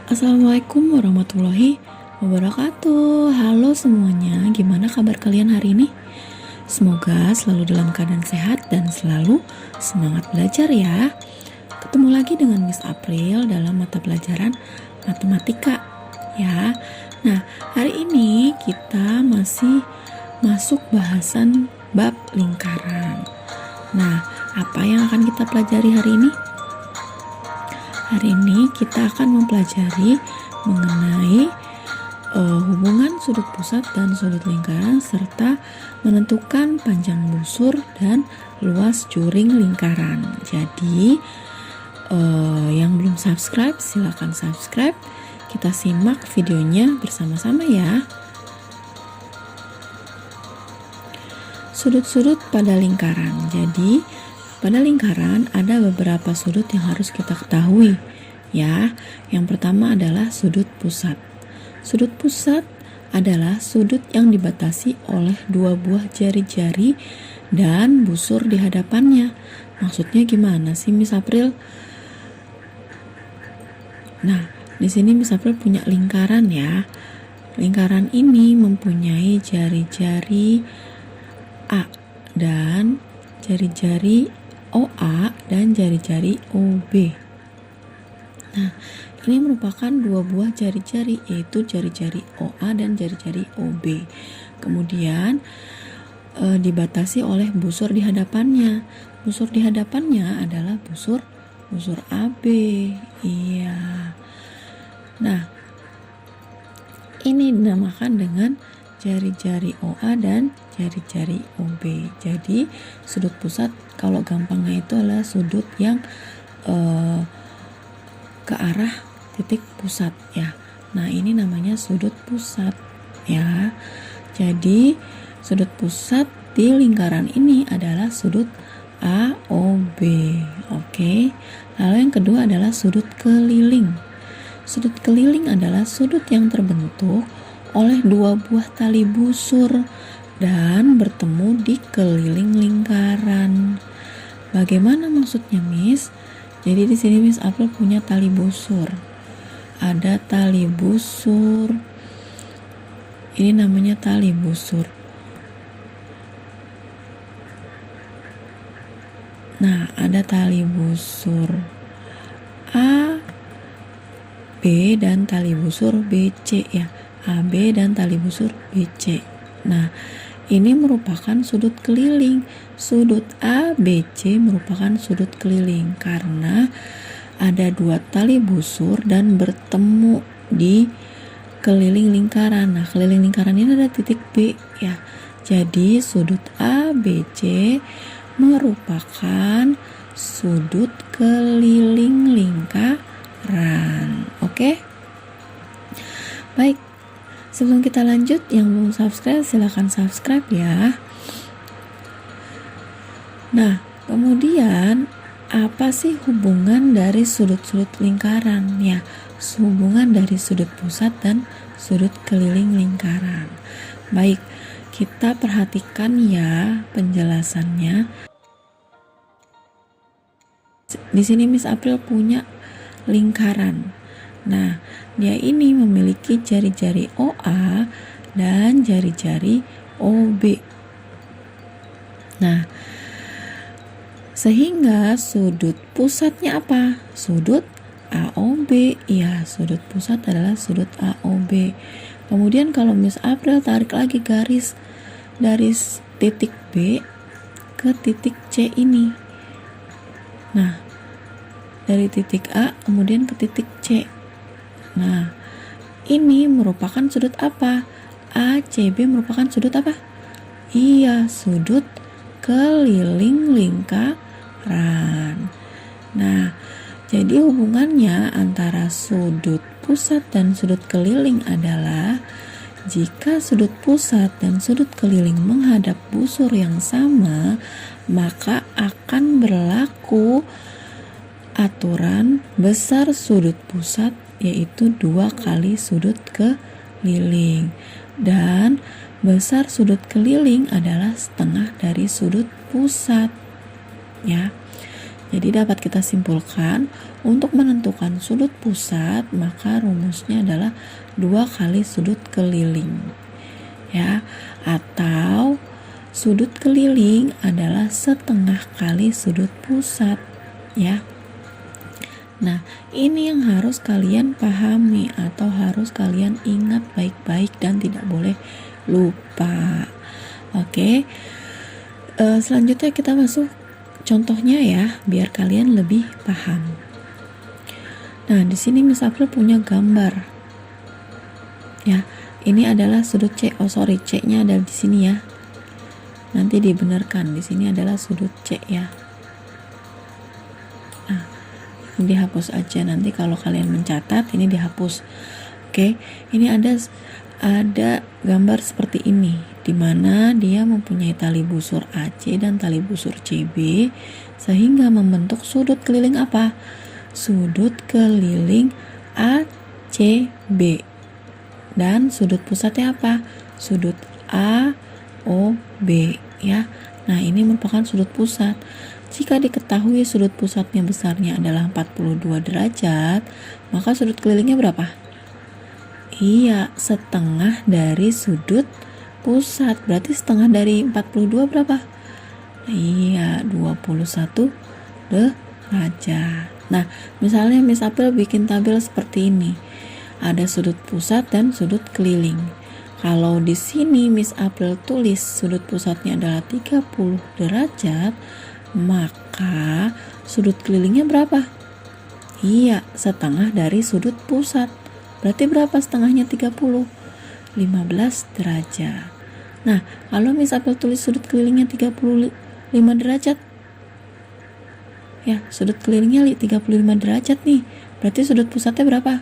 Assalamualaikum warahmatullahi wabarakatuh. Halo semuanya, gimana kabar kalian hari ini? Semoga selalu dalam keadaan sehat dan selalu semangat belajar ya. Ketemu lagi dengan Miss April dalam mata pelajaran matematika ya. Nah, hari ini kita masih masuk bahasan bab lingkaran. Nah, apa yang akan kita pelajari hari ini? Hari ini kita akan mempelajari mengenai hubungan sudut pusat dan sudut lingkaran serta menentukan panjang busur dan luas juring lingkaran. Jadi yang belum subscribe silakan subscribe. Kita simak videonya bersama-sama ya. Sudut-sudut pada lingkaran. Jadi pada lingkaran ada beberapa sudut yang harus kita ketahui ya. Yang pertama adalah sudut pusat. Sudut pusat adalah sudut yang dibatasi oleh dua buah jari-jari dan busur di hadapannya. Maksudnya gimana sih Miss April? Nah, di sini Miss April punya lingkaran ya. Lingkaran ini mempunyai jari-jari A dan jari-jari OA dan jari-jari OB. Nah, ini merupakan dua buah jari-jari, yaitu jari-jari OA dan jari-jari OB. Kemudian dibatasi oleh busur di hadapannya. Busur di hadapannya adalah busur AB. Iya. Nah, ini dinamakan dengan jari-jari OA dan jari-jari OB. Jadi sudut pusat kalau gampangnya itu adalah sudut yang ke arah titik pusat ya. Nah, ini namanya sudut pusat ya. Jadi sudut pusat di lingkaran ini adalah sudut AOB. Oke. Lalu yang kedua adalah sudut keliling. Sudut keliling adalah sudut yang terbentuk oleh dua buah tali busur dan bertemu di keliling lingkaran. Bagaimana maksudnya, Miss? Jadi di sini Miss April punya tali busur. Ada tali busur. Ini namanya tali busur. Nah, ada tali busur A, B dan tali busur BC ya. AB dan tali busur BC. Nah, ini merupakan sudut keliling. Sudut ABC merupakan sudut keliling karena ada dua tali busur dan bertemu di keliling lingkaran. Nah, keliling lingkaran ini ada titik B ya. Jadi sudut ABC merupakan sudut keliling lingkaran. Oke? Baik. Sebelum kita lanjut, yang belum subscribe silahkan subscribe ya. Nah, kemudian apa sih hubungan dari sudut-sudut lingkaran ya? Hubungan dari sudut pusat dan sudut keliling lingkaran. Baik, kita perhatikan ya penjelasannya. Di sini Miss April punya lingkaran. Nah, dia ini memiliki jari-jari OA dan jari-jari OB. Nah, sehingga sudut pusatnya apa? Sudut AOB. Ya, sudut pusat adalah sudut AOB. Kemudian kalau Miss April tarik lagi garis dari titik B ke titik C ini. Nah, dari titik A kemudian ke titik C. Nah, ini merupakan sudut apa? ACB merupakan sudut apa? Iya, sudut keliling lingkaran. Nah, jadi hubungannya antara sudut pusat dan sudut keliling adalah jika sudut pusat dan sudut keliling menghadap busur yang sama, maka akan berlaku aturan besar sudut pusat, yaitu 2 kali sudut keliling, dan besar sudut keliling adalah setengah dari sudut pusat ya. Jadi dapat kita simpulkan untuk menentukan sudut pusat maka rumusnya adalah 2 kali sudut keliling. Ya, atau sudut keliling adalah setengah kali sudut pusat, ya. Nah, ini yang harus kalian pahami atau harus kalian ingat baik-baik dan tidak boleh lupa. Oke. Selanjutnya kita masuk contohnya ya, biar kalian lebih paham. Nah, di sini Miss April punya gambar. Ya, ini adalah sudut C. C-nya ada di sini ya. Nanti dibenarkan, di sini adalah sudut C ya. Nah, ini dihapus aja, nanti kalau kalian mencatat ini dihapus. Oke, ini ada gambar seperti ini, di mana dia mempunyai tali busur AC dan tali busur CB sehingga membentuk sudut keliling apa? Sudut keliling ACB. Dan sudut pusatnya apa? Sudut AOB ya. Nah, ini merupakan sudut pusat. Jika diketahui sudut pusatnya besarnya adalah 42 derajat, maka sudut kelilingnya berapa? Iya, setengah dari sudut pusat. Berarti setengah dari 42 berapa? Iya, 21 derajat. Nah, misalnya Miss April bikin tabel seperti ini. Ada sudut pusat dan sudut keliling. Kalau di sini Miss April tulis sudut pusatnya adalah 30 derajat, maka sudut kelilingnya berapa? Iya, setengah dari sudut pusat. Berarti berapa setengahnya 30? 15 derajat. Nah, kalau Miss April tulis sudut kelilingnya 35 derajat, ya, sudut kelilingnya 35 derajat nih. Berarti sudut pusatnya berapa?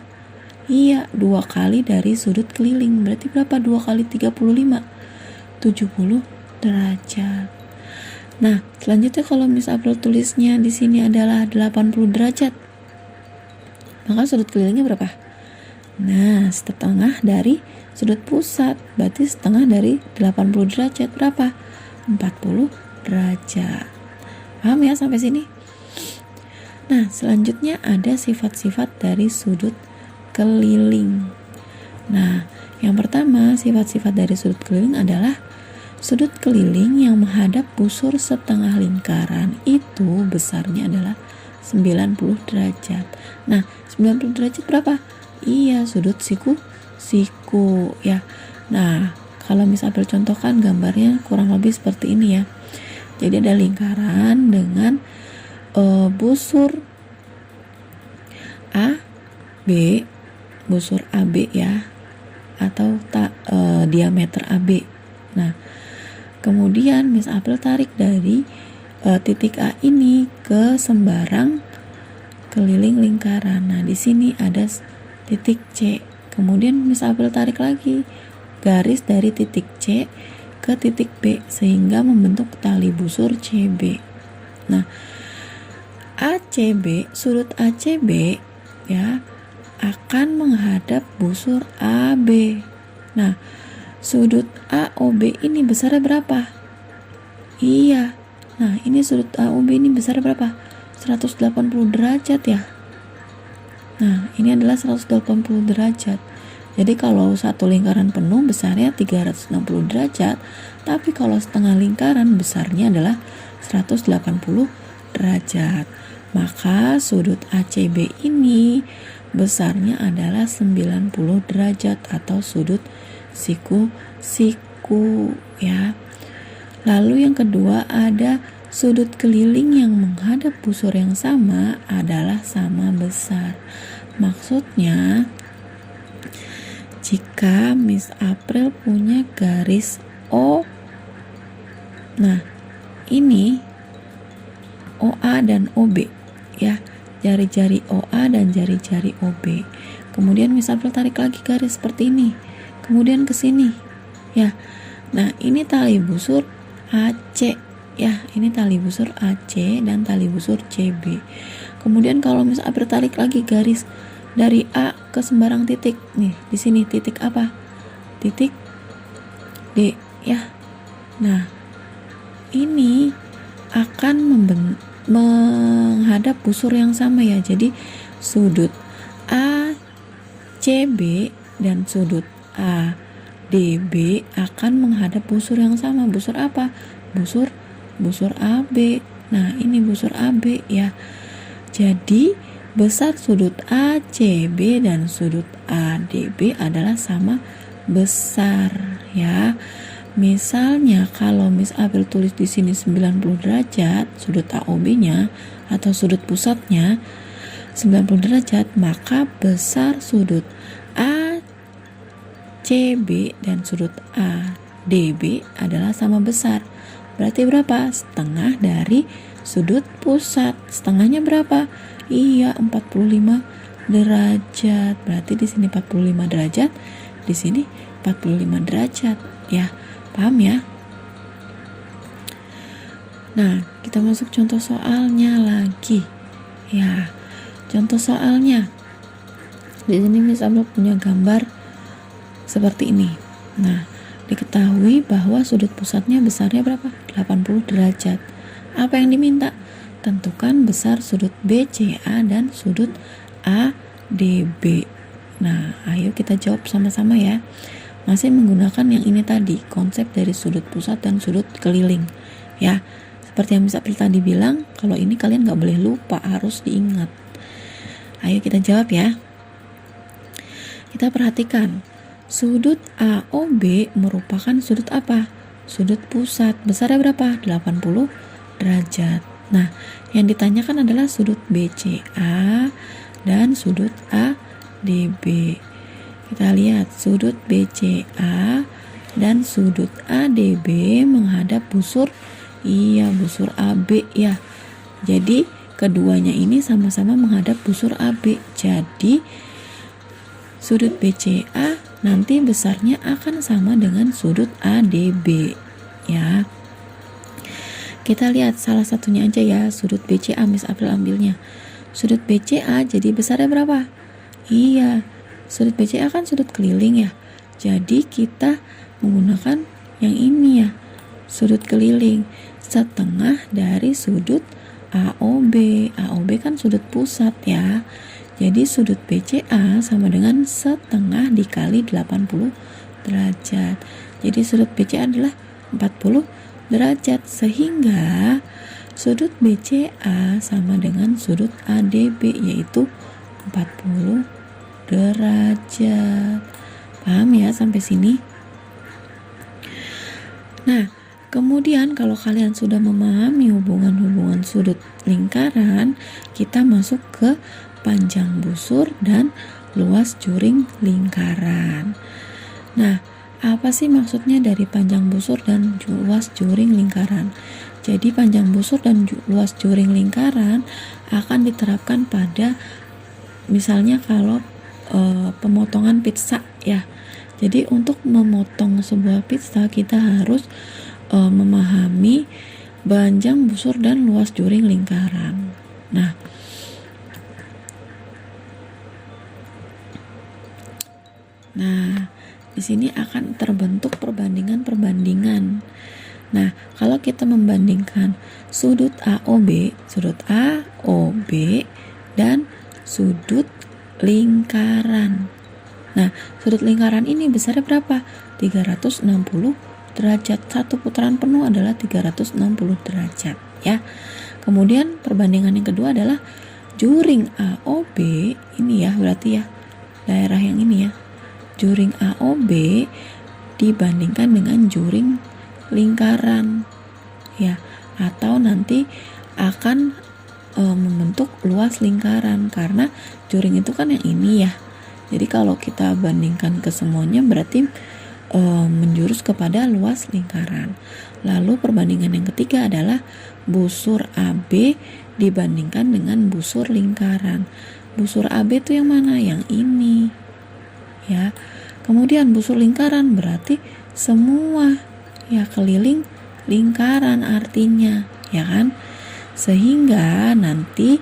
Iya, 2 kali dari sudut keliling. Berarti berapa 2 kali 35? 70 derajat. Nah, selanjutnya kalau Miss April tulisnya di sini adalah 80 derajat, maka sudut kelilingnya berapa? Nah, setengah dari sudut pusat. Berarti setengah dari 80 derajat berapa? 40 derajat. Paham ya sampai sini? Nah, selanjutnya ada sifat-sifat dari sudut keliling. Nah, yang pertama sifat-sifat dari sudut keliling adalah sudut keliling yang menghadap busur setengah lingkaran itu besarnya adalah 90 derajat. Nah, 90 derajat berapa? Iya, sudut siku ya. Nah, kalau Miss April contohkan gambarnya kurang lebih seperti ini ya. Jadi ada lingkaran dengan busur busur AB ya, atau diameter AB. Nah, kemudian Miss April tarik dari titik A ini ke sembarang keliling lingkaran. Nah, di sini ada titik C. Kemudian Miss April tarik lagi garis dari titik C ke titik B sehingga membentuk tali busur CB. Nah, sudut ACB ya akan menghadap busur AB. Nah, sudut AOB ini besarnya berapa? Iya. Nah, ini sudut AOB ini besarnya berapa? 180 derajat ya. Nah, ini adalah 180 derajat. Jadi kalau satu lingkaran penuh besarnya 360 derajat, tapi kalau setengah lingkaran besarnya adalah 180 derajat. Maka sudut ACB ini besarnya adalah 90 derajat atau sudut siku ya. Lalu yang kedua ada sudut keliling yang menghadap busur yang sama adalah sama besar. Maksudnya jika Miss April punya garis O, nah ini OA dan OB ya, jari-jari OA dan jari-jari OB. Kemudian Miss April tarik lagi garis seperti ini, kemudian ke sini ya. Nah, ini tali busur AC ya, ini tali busur AC dan tali busur CB. Kemudian kalau Miss April tarik lagi garis dari A ke sembarang titik nih, di sini titik apa? Titik D ya. Nah, ini akan menghadap busur yang sama ya. Jadi sudut ACB dan sudut ADB akan menghadap busur yang sama. Busur apa? Busur AB. Nah, ini busur AB ya. Jadi besar sudut ACB dan sudut ADB adalah sama besar ya. Misalnya kalau Miss April tulis di sini 90 derajat sudut AOB-nya atau sudut pusatnya 90 derajat, maka besar sudut ACB dan sudut ADB adalah sama besar. Berarti berapa? Setengah dari sudut pusat. Setengahnya berapa? Iya, 45 derajat. Berarti di sini 45 derajat, di sini 45 derajat ya. Paham ya? Nah, kita masuk contoh soalnya lagi. Ya, contoh soalnya. Di sini Miss April punya gambar seperti ini. Nah, diketahui bahwa sudut pusatnya besarnya berapa? 80 derajat. Apa yang diminta? Tentukan besar sudut BCA dan sudut ADB. Nah, ayo kita jawab sama-sama ya. Masih menggunakan yang ini tadi, konsep dari sudut pusat dan sudut keliling ya. Seperti yang Miss April tadi bilang, kalau ini kalian gak boleh lupa, harus diingat. Ayo kita jawab ya. Kita perhatikan, sudut AOB merupakan sudut apa? Sudut pusat. Besarnya berapa? 80 derajat. Nah, yang ditanyakan adalah sudut BCA dan sudut ADB. Kita lihat sudut BCA dan sudut ADB menghadap busur busur AB ya. Jadi keduanya ini sama-sama menghadap busur AB. Jadi sudut BCA nanti besarnya akan sama dengan sudut ADB ya. Kita lihat salah satunya aja ya, sudut BCA Miss April ambilnya. Sudut BCA jadi besarnya berapa? Iya, sudut BCA kan sudut keliling ya. Jadi kita menggunakan yang ini ya, sudut keliling, setengah dari sudut AOB. AOB kan sudut pusat ya. Jadi sudut BCA sama dengan setengah dikali 80 derajat. Jadi sudut BCA adalah 40 derajat, sehingga sudut BCA sama dengan sudut ADB yaitu 40 derajat. Paham ya sampai sini? Nah, kemudian kalau kalian sudah memahami hubungan-hubungan sudut lingkaran, kita masuk ke panjang busur dan luas juring lingkaran. Nah, apa sih maksudnya dari panjang busur dan luas juring lingkaran? Jadi panjang busur dan luas juring lingkaran akan diterapkan pada misalnya kalau pemotongan pizza ya. Jadi untuk memotong sebuah pizza kita harus memahami panjang busur dan luas juring lingkaran. Nah, di sini akan terbentuk perbandingan-perbandingan. Nah, kalau kita membandingkan sudut AOB dan sudut lingkaran. Nah, sudut lingkaran ini besarnya berapa? 360 derajat. Satu putaran penuh adalah 360 derajat ya. Kemudian perbandingan yang kedua adalah juring AOB ini ya, berarti ya daerah yang ini ya. Juring AOB dibandingkan dengan juring lingkaran ya, atau nanti akan membentuk luas lingkaran karena juring itu kan yang ini ya. Jadi kalau kita bandingkan ke semuanya berarti menjurus kepada luas lingkaran. Lalu perbandingan yang ketiga adalah busur AB dibandingkan dengan busur lingkaran. Busur AB itu yang mana? Yang ini ya. Kemudian busur lingkaran berarti semua ya, keliling lingkaran artinya ya kan. Sehingga nanti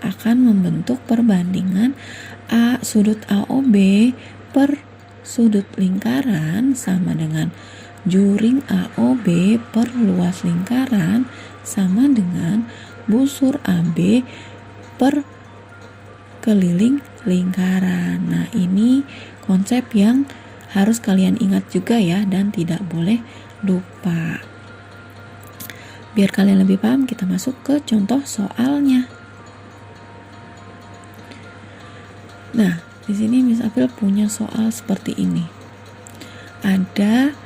akan membentuk perbandingan sudut AOB per sudut lingkaran sama dengan juring AOB per luas lingkaran sama dengan busur AB per keliling lingkaran. Nah, ini konsep yang harus kalian ingat juga ya, dan tidak boleh lupa. Biar kalian lebih paham, kita masuk ke contoh soalnya. Nah, di sini Miss April punya soal seperti ini. Ada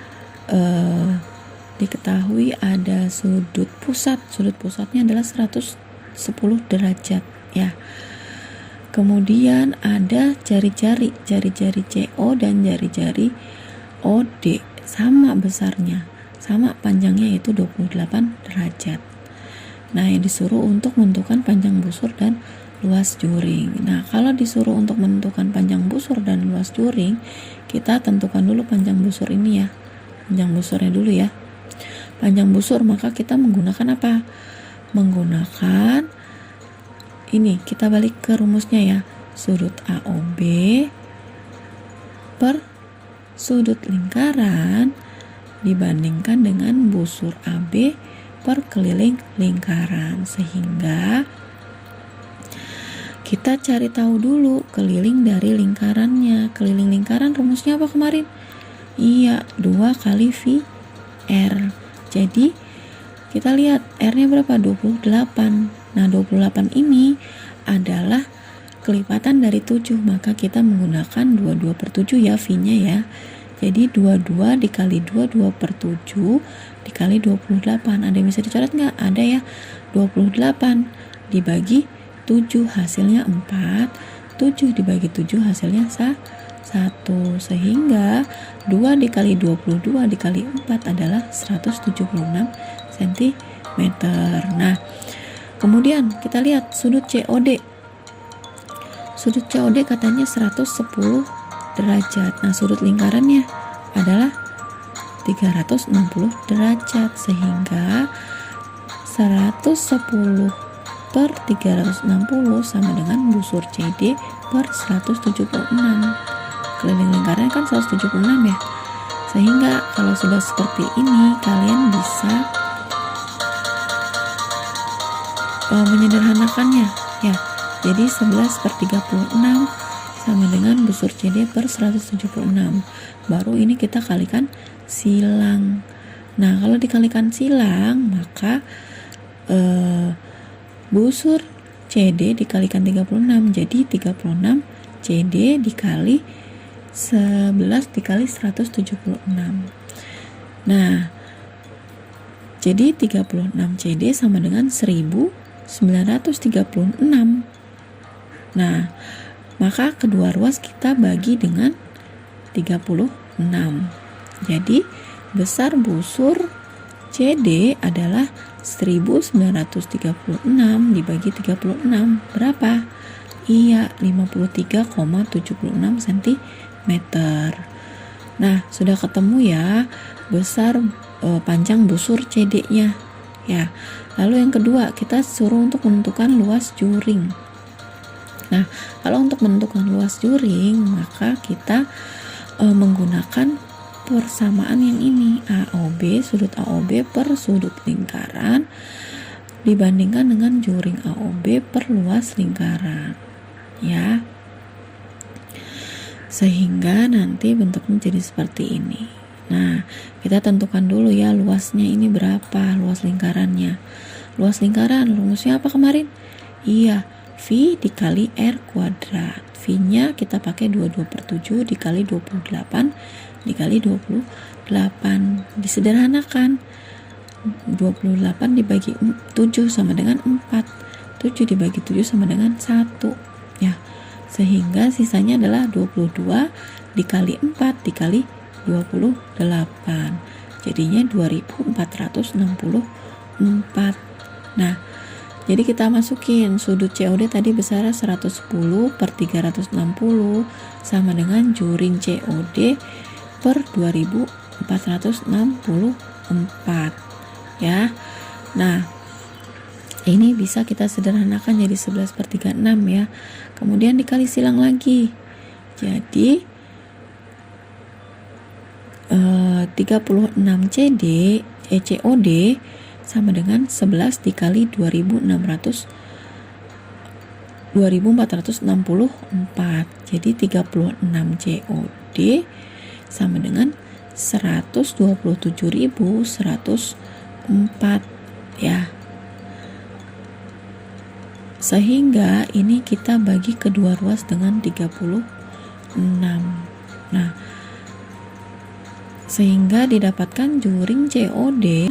diketahui ada sudut pusatnya adalah 110 derajat ya. Kemudian ada jari-jari CO dan jari-jari OD sama besarnya, sama panjangnya, yaitu 28 derajat. Nah, yang disuruh untuk menentukan panjang busur dan luas juring. Nah, kalau disuruh untuk menentukan panjang busur dan luas juring, kita tentukan dulu panjang busur ini ya. Panjang busurnya dulu ya. Panjang busur, maka kita menggunakan apa? Menggunakan ini, kita balik ke rumusnya ya. Sudut AOB per sudut lingkaran dibandingkan dengan busur AB per keliling lingkaran. Sehingga kita cari tahu dulu keliling dari lingkarannya. Keliling lingkaran rumusnya apa kemarin? Iya, 2 kali VR. Jadi kita lihat R-nya berapa? 28. Nah, 28 ini adalah kelipatan dari 7, maka kita menggunakan 22 per 7 ya, V-nya ya. Jadi 22 dikali 22 per 7 dikali 28. Ada yang bisa dicoret nggak? Ada ya. 28 dibagi 7 hasilnya 4. 7 dibagi 7 hasilnya 1. Sehingga 2 dikali 22 dikali 4 adalah 176 cm. Nah, kemudian kita lihat sudut COD. Sudut COD katanya 110 derajat. Nah, sudut lingkarannya adalah 360 derajat. Sehingga 110 per 360 sama dengan busur CD per 176. Keliling lingkarannya kan 176 ya. Sehingga kalau sudah seperti ini, kalian bisa menyederhanakannya ya. Jadi 11 per 36 sama dengan busur CD per 176. Baru ini kita kalikan silang. Nah, kalau dikalikan silang, maka busur CD dikalikan 36, jadi 36 CD dikali 11 dikali 176. Nah, jadi 36 CD sama dengan 1936. Nah, maka kedua ruas kita bagi dengan 36. Jadi besar busur CD adalah 1936 dibagi 36 berapa? Iya, 53,76 cm. Nah, sudah ketemu ya besar panjang busur CD-nya ya. Lalu yang kedua, kita suruh untuk menentukan luas juring. Nah, kalau untuk menentukan luas juring, maka kita menggunakan persamaan yang ini, AOB, sudut AOB per sudut lingkaran dibandingkan dengan juring AOB per luas lingkaran ya. Sehingga nanti bentuknya jadi seperti ini. Nah, kita tentukan dulu ya luasnya ini berapa, luas lingkarannya. Luas lingkaran rumusnya apa kemarin? Iya, V dikali R kuadrat. V-nya kita pakai 22 per 7 dikali 28 dikali 28. Disederhanakan, 28 dibagi 7 sama dengan 4. 7 dibagi 7 sama dengan 1 ya. Sehingga sisanya adalah 22 dikali 4 dikali 28. Jadinya 2464. Nah, jadi kita masukin sudut COD tadi besarnya 110 per 360 sama dengan juring COD per 2464 ya. Nah, ini bisa kita sederhanakan jadi 11 per 36 ya. Kemudian dikali silang lagi. Jadi 36 COD sama dengan 11 dikali 2464. Jadi 36 COD sama dengan 127.104 ya. Sehingga ini kita bagi kedua ruas dengan 36. Nah, sehingga didapatkan juring COD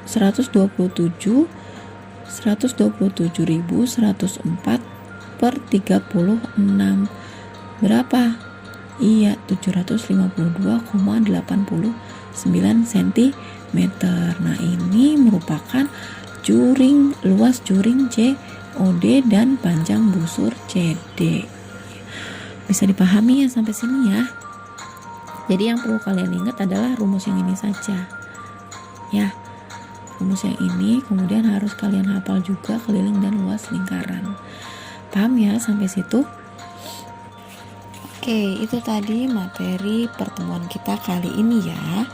127.104 per 36. Berapa? Iya, 752,89 cm. Nah, ini merupakan luas juring COD dan panjang busur CD. Bisa dipahami ya sampai sini ya. Jadi yang perlu kalian ingat adalah rumus yang ini saja. Ya, rumus yang ini kemudian harus kalian hafal juga keliling dan luas lingkaran. Paham ya sampai situ? Oke, itu tadi materi pertemuan kita kali ini ya,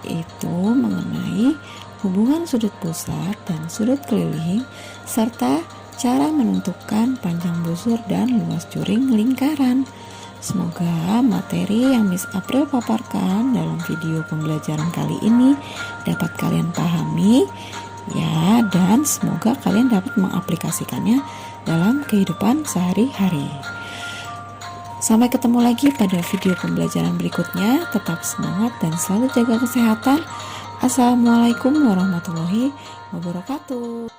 yaitu mengenai hubungan sudut pusat dan sudut keliling serta cara menentukan panjang busur dan luas juring lingkaran. Semoga materi yang Miss April paparkan dalam video pembelajaran kali ini dapat kalian pahami ya, dan semoga kalian dapat mengaplikasikannya dalam kehidupan sehari-hari. Sampai ketemu lagi pada video pembelajaran berikutnya. Tetap semangat dan selalu jaga kesehatan. Assalamualaikum warahmatullahi wabarakatuh.